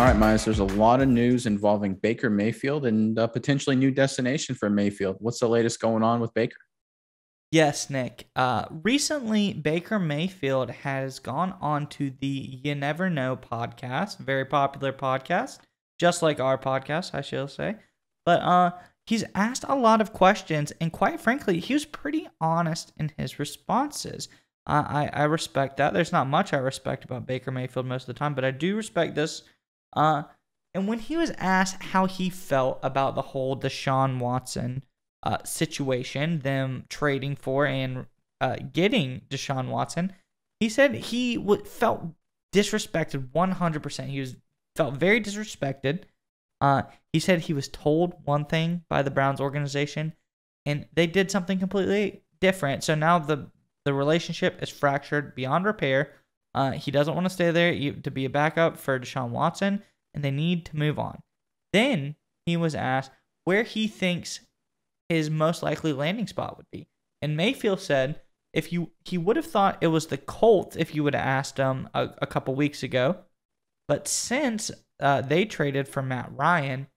All right, Miles, there's a lot of news involving Baker Mayfield and a potentially new destination for Mayfield. What's the latest going on with Baker? Yes, Nick. Recently, Baker Mayfield has gone on to the You Never Know podcast, very popular podcast, just like our podcast, I shall say. But he's asked a lot of questions, and quite frankly, he was pretty honest in his responses. I respect that. There's not much I respect about Baker Mayfield most of the time, but I do respect this. Uh, and when he was asked how he felt about the whole Deshaun Watson situation, them trading for and getting Deshaun Watson, he said he felt disrespected 100%. Felt very disrespected. He said he was told one thing by the Browns organization, and they did something completely different. So now the relationship is fractured beyond repair. He doesn't want to stay there to be a backup for Deshaun Watson, and they need to move on. Then he was asked where he thinks his most likely landing spot would be. And Mayfield said he would have thought it was the Colts if you would have asked him a couple weeks ago. But since they traded for Matt Ryan,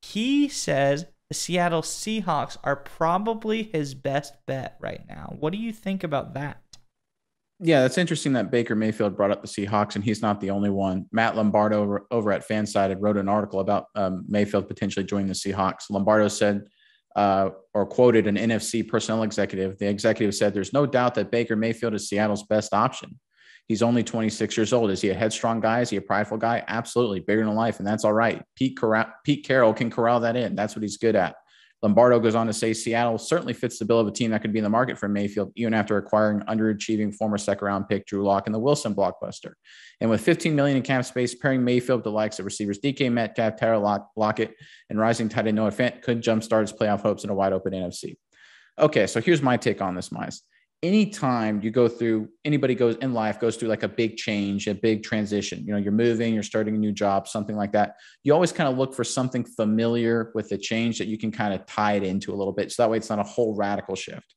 he says the Seattle Seahawks are probably his best bet right now. What do you think about that? Yeah, that's interesting that Baker Mayfield brought up the Seahawks, and he's not the only one. Matt Lombardo over at Fansided wrote an article about Mayfield potentially joining the Seahawks. Lombardo said, or quoted an NFC personnel executive. The executive said, "There's no doubt that Baker Mayfield is Seattle's best option. He's only 26 years old. Is he a headstrong guy? Is he a prideful guy? Absolutely. Bigger than life, and that's all right. Pete Carroll can corral that in. That's what he's good at." Lombardo goes on to say Seattle certainly fits the bill of a team that could be in the market for Mayfield, even after acquiring underachieving former second-round pick Drew Lock and the Wilson blockbuster. And with $15 million in cap space, pairing Mayfield with the likes of receivers DK Metcalf, Tyler Lockett, and rising tight end Noah Fant could jumpstart his playoff hopes in a wide-open NFC. Okay, so here's my take on this, Miles. Anytime you go through, anybody goes in life, goes through like a big change, a big transition, you're moving, you're starting a new job, something like that. You always kind of look for something familiar with the change that you can kind of tie it into a little bit. So that way it's not a whole radical shift.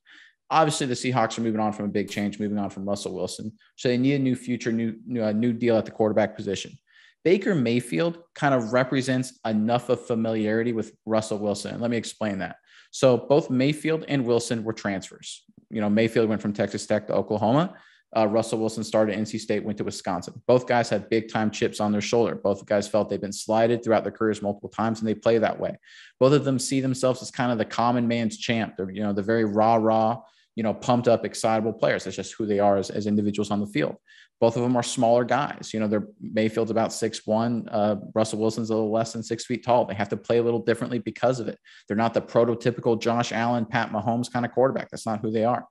Obviously the Seahawks are moving on from a big change, moving on from Russell Wilson. So they need a new future, new deal at the quarterback position. Baker Mayfield kind of represents enough of familiarity with Russell Wilson. And let me explain that. So both Mayfield and Wilson were transfers. Mayfield went from Texas Tech to Oklahoma. Russell Wilson started at NC State, went to Wisconsin. Both guys had big time chips on their shoulder. Both guys felt they've been slighted throughout their careers multiple times, and they play that way. Both of them see themselves as kind of the common man's champ. They're, the very raw, pumped up, excitable players. That's just who they are as individuals on the field. Both of them are smaller guys. Mayfield's about 6'1". Russell Wilson's a little less than 6 feet tall. They have to play a little differently because of it. They're not the prototypical Josh Allen, Pat Mahomes kind of quarterback. That's not who they are.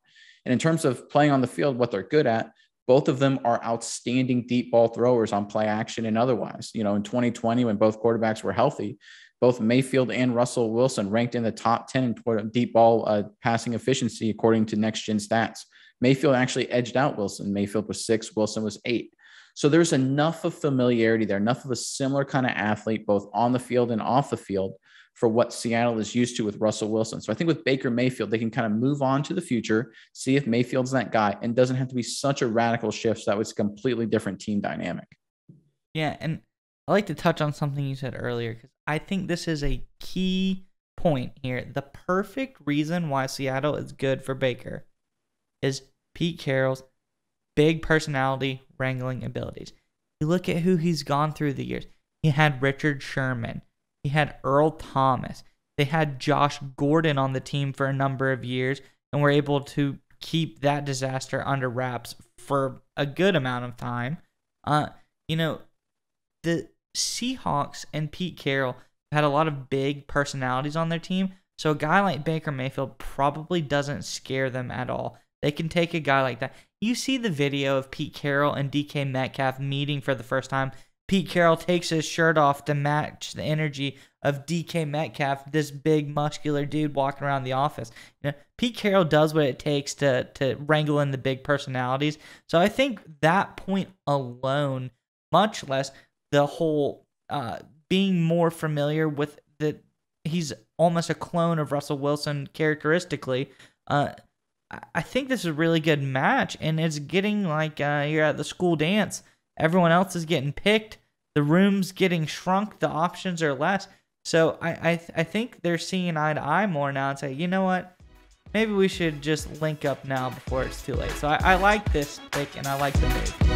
And in terms of playing on the field, what they're good at, both of them are outstanding deep ball throwers on play action and otherwise. In 2020, when both quarterbacks were healthy, both Mayfield and Russell Wilson ranked in the top 10 in deep ball passing efficiency, according to Next Gen Stats. Mayfield actually edged out Wilson. Mayfield was 6, Wilson was 8. So there's enough of familiarity there, enough of a similar kind of athlete, both on the field and off the field, for what Seattle is used to with Russell Wilson. So I think with Baker Mayfield, they can kind of move on to the future, see if Mayfield's that guy, and doesn't have to be such a radical shift. So that was a completely different team dynamic. Yeah, and I like to touch on something you said earlier, because I think this is a key point here. The perfect reason why Seattle is good for Baker is Pete Carroll's big personality, wrangling abilities. You look at who he's gone through the years. He had Richard Sherman. He had Earl Thomas. They had Josh Gordon on the team for a number of years and were able to keep that disaster under wraps for a good amount of time. The Seahawks and Pete Carroll had a lot of big personalities on their team, so a guy like Baker Mayfield probably doesn't scare them at all. They can take a guy like that. You see the video of Pete Carroll and DK Metcalf meeting for the first time. Pete Carroll takes his shirt off to match the energy of DK Metcalf, this big muscular dude walking around the office. Pete Carroll does what it takes to wrangle in the big personalities. So I think that point alone, much less the whole being more familiar with that he's almost a clone of Russell Wilson characteristically, I think this is a really good match, and it's getting like you're at the school dance. Everyone else is getting picked. the room's getting shrunk, the options are less. So I think they're seeing eye to eye more now and say, you know what? Maybe we should just link up now before it's too late. So I like this pick, and I like the move.